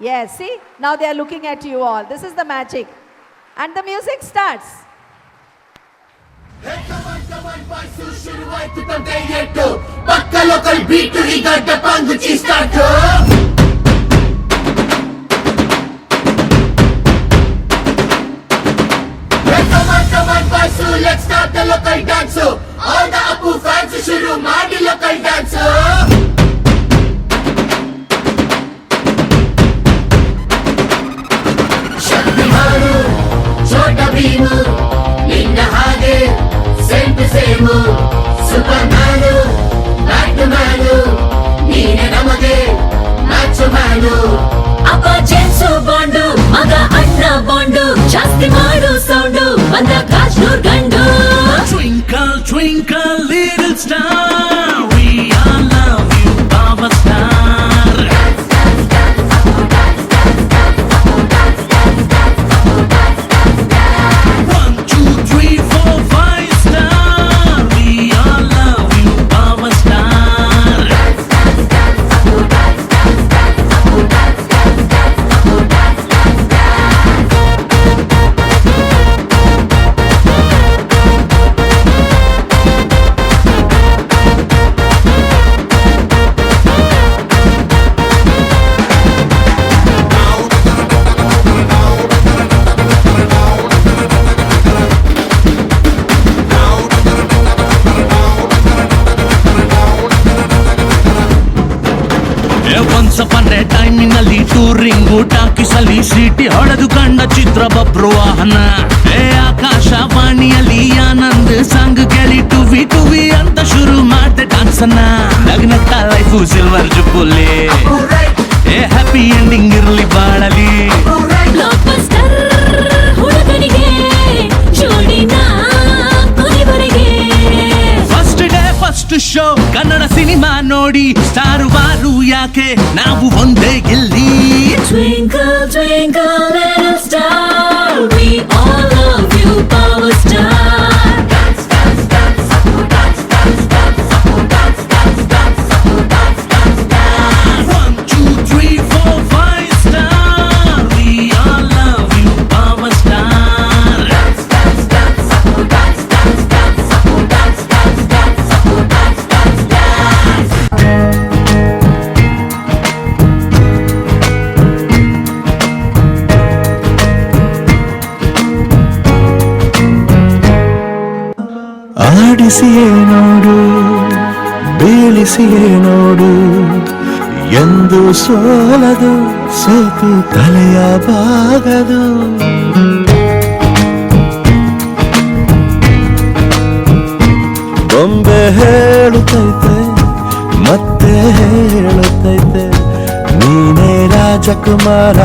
Yes, see, now they are looking at you all. This is the magic. And the music starts. పక్క local beat రిగడ్డ పంగు చేస్తాడు let's start the local dance all the Apu fans ಶುರು ಮಾಡಿ local dance ಶಕ್ತಿಮಾನು ಛೋಟ Bheem ನಿನ್ನ ಹಾಗೆ same to same Superman Batman ನೀನೆ ನಮಗೆ match man ಅಪ್ಪ ಜೆನ್ಸು bond ಮಗ ಅಣ್ಣ ಬಾಂಡು ಜಾಸ್ತಿ ಮಾಡು ಸೌಂಡು ಬಂದ ಕಾಶ್ನೂರ್ ಗಂಡು Twinkle, twinkle, little star, we all love you, Baba Star. One, two, three, four, five star, we all love you, Baba Star. Once upon a time ನಲ್ಲಿ touring ಟಾಕಿಸಲಿ city ಹೊಡೆದು ಕಂಡ ಚಿತ್ರ ಬಬ್ರು ವಾಹನ ಆಕಾಶವಾಣಿಯಲ್ಲಿ ಆನಂದ್ ಸಾಂಗ್ ಕೇಳಿ ಟುವಿ ಟುವಿ ಅಂತ ಶುರು ಮಾಡ್ದೆ ಡಾನ್ಸನ್ನ ನಗ್ನಕ್ಕ life silver jubilee happy ending ಇರ್ಲಿ ಬಾಳಲಿ ಬ್ಲಾಕ್ ಬಸ್ಟರ್ ಹುಡುಗನಿಗೆ ಜೋಡಿನ ಕೊನೆವರೆಗೆ first day first show Kannada cinema ನೋಡಿ ಸ್ಟಾರ್ ವಾರು ಯಾಕೆ ನಾವು ಒಂದೇ ಇಲ್ಲಿ Twinkle, twinkle, little star, we all love you, Power Star. One, two, three, four, five star, we all love you, Power Star. ಆಡಿಸಿಯೇ ನೋಡು ಬೀಳಿಸಿಯೇ ನೋಡು ಎಂದು ಸೋಲದು ಸೋತು ತಲೆಯ ಬಾಗದು ಬೊಂಬೆ ಹೇಳುತ್ತೈತೆ ಮತ್ತೆ ಹೇಳುತ್ತೈತೆ ನೀನೇ ರಾಜಕುಮಾರ